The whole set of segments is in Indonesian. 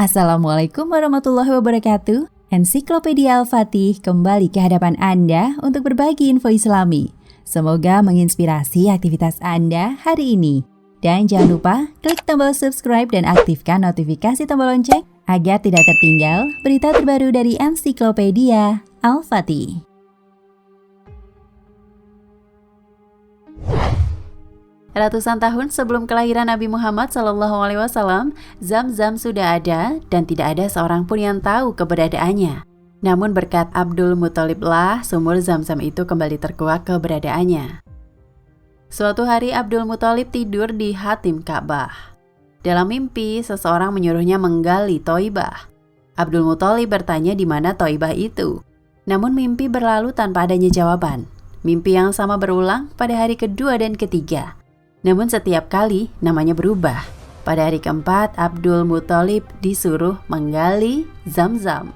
Assalamualaikum warahmatullahi wabarakatuh. Ensiklopedia Al-Fatih kembali ke hadapan Anda untuk berbagi info Islami. Semoga menginspirasi aktivitas Anda hari ini. Dan jangan lupa klik tombol subscribe dan aktifkan notifikasi tombol lonceng agar tidak tertinggal berita terbaru dari Ensiklopedia Al-Fatih. Ratusan tahun sebelum kelahiran Nabi Muhammad SAW, Zam-Zam sudah ada dan tidak ada seorang pun yang tahu keberadaannya. Namun berkat Abdul Muthalib lah sumur Zam-Zam itu kembali terkuak keberadaannya. Suatu hari Abdul Muthalib tidur di Hatim Ka'bah. Dalam mimpi, seseorang menyuruhnya menggali Thoibah. Abdul Muthalib bertanya di mana Thoibah itu. Namun mimpi berlalu tanpa adanya jawaban. Mimpi yang sama berulang pada hari kedua dan ketiga. Namun setiap kali namanya berubah. Pada hari keempat, Abdul Muthalib disuruh menggali Zam-Zam.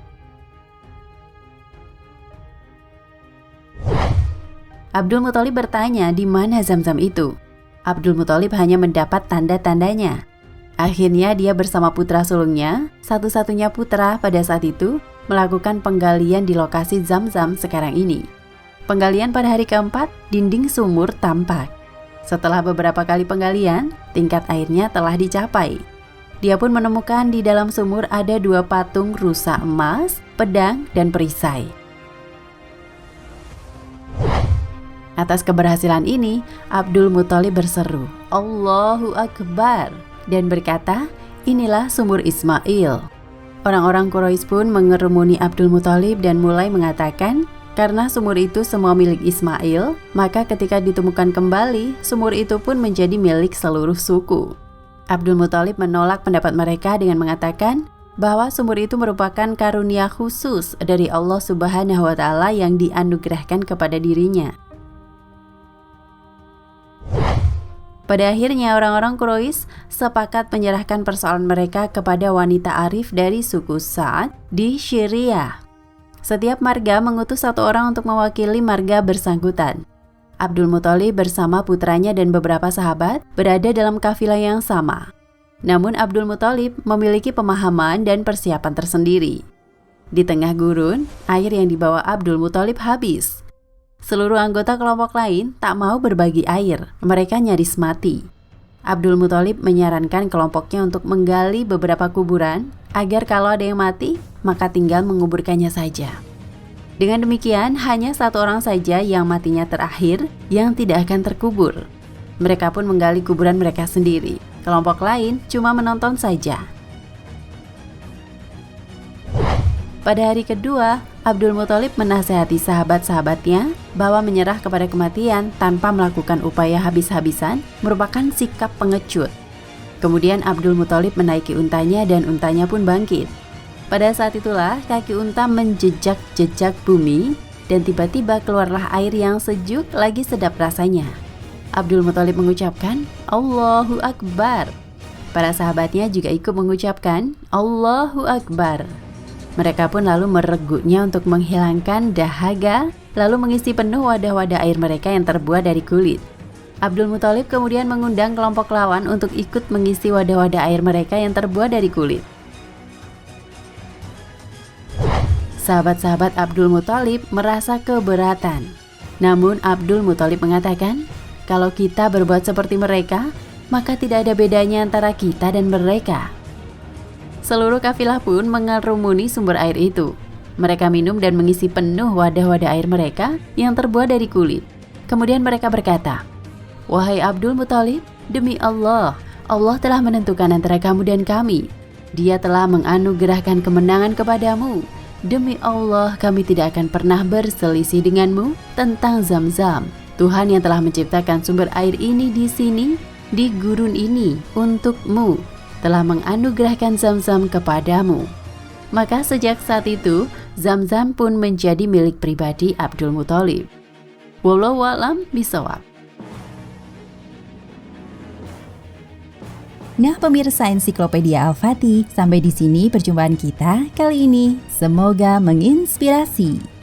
Abdul Muthalib bertanya di mana Zam-Zam itu. Abdul Muthalib hanya mendapat tanda-tandanya. Akhirnya dia bersama putra sulungnya, satu-satunya putra pada saat itu, melakukan penggalian di lokasi Zam-Zam sekarang ini. Penggalian pada hari keempat, dinding sumur tampak. Setelah beberapa kali penggalian, tingkat airnya telah dicapai. Dia pun menemukan di dalam sumur ada 2 patung rusa emas, pedang, dan perisai. Atas keberhasilan ini, Abdul Muthalib berseru, "Allahu Akbar!" dan berkata, "Inilah sumur Ismail." Orang-orang Quraisy pun mengerumuni Abdul Muthalib dan mulai mengatakan, karena sumur itu semua milik Ismail, maka ketika ditemukan kembali, sumur itu pun menjadi milik seluruh suku. Abdul Muthalib menolak pendapat mereka dengan mengatakan bahwa sumur itu merupakan karunia khusus dari Allah Subhanahu wa Ta'ala yang dianugerahkan kepada dirinya. Pada akhirnya orang-orang Quraisy sepakat menyerahkan persoalan mereka kepada wanita arif dari suku Sa'ad di Syria. Setiap marga mengutus satu orang untuk mewakili marga bersangkutan. Abdul Muthalib bersama putranya dan beberapa sahabat berada dalam kafilah yang sama. Namun Abdul Muthalib memiliki pemahaman dan persiapan tersendiri. Di tengah gurun, air yang dibawa Abdul Muthalib habis. Seluruh anggota kelompok lain tak mau berbagi air, mereka nyaris mati. Abdul Muthalib menyarankan kelompoknya untuk menggali beberapa kuburan agar kalau ada yang mati, maka tinggal menguburkannya saja. Dengan demikian, hanya satu orang saja yang matinya terakhir yang tidak akan terkubur. Mereka pun menggali kuburan mereka sendiri. Kelompok lain cuma menonton saja. Pada hari kedua, Abdul Muthalib menasihati sahabat-sahabatnya bahwa menyerah kepada kematian tanpa melakukan upaya habis-habisan merupakan sikap pengecut. Kemudian Abdul Muthalib menaiki untanya dan untanya pun bangkit. Pada saat itulah kaki unta menjejak-jejak bumi dan tiba-tiba keluarlah air yang sejuk lagi sedap rasanya. Abdul Muthalib mengucapkan, "Allahu Akbar." Para sahabatnya juga ikut mengucapkan, "Allahu Akbar." Mereka pun lalu mereguknya untuk menghilangkan dahaga, lalu mengisi penuh wadah-wadah air mereka yang terbuat dari kulit. Abdul Muthalib kemudian mengundang kelompok lawan untuk ikut mengisi wadah-wadah air mereka yang terbuat dari kulit. Sahabat-sahabat Abdul Muthalib merasa keberatan. Namun Abdul Muthalib mengatakan, kalau kita berbuat seperti mereka, maka tidak ada bedanya antara kita dan mereka. Seluruh kafilah pun mengerumuni sumber air itu. Mereka minum dan mengisi penuh wadah-wadah air mereka yang terbuat dari kulit. Kemudian mereka berkata, "Wahai Abdul Muthalib, demi Allah, Allah telah menentukan antara kamu dan kami. Dia telah menganugerahkan kemenangan kepadamu. Demi Allah, kami tidak akan pernah berselisih denganmu tentang Zam-Zam. Tuhan yang telah menciptakan sumber air ini di sini, di gurun ini, untukmu, telah menganugerahkan Zam-Zam kepadamu." Maka sejak saat itu, Zam-Zam pun menjadi milik pribadi Abdul Muthalib. Wallahu a'lam bishawab. Nah pemirsa Ensiklopedia Al-Fatih, sampai di sini perjumpaan kita kali ini. Semoga menginspirasi.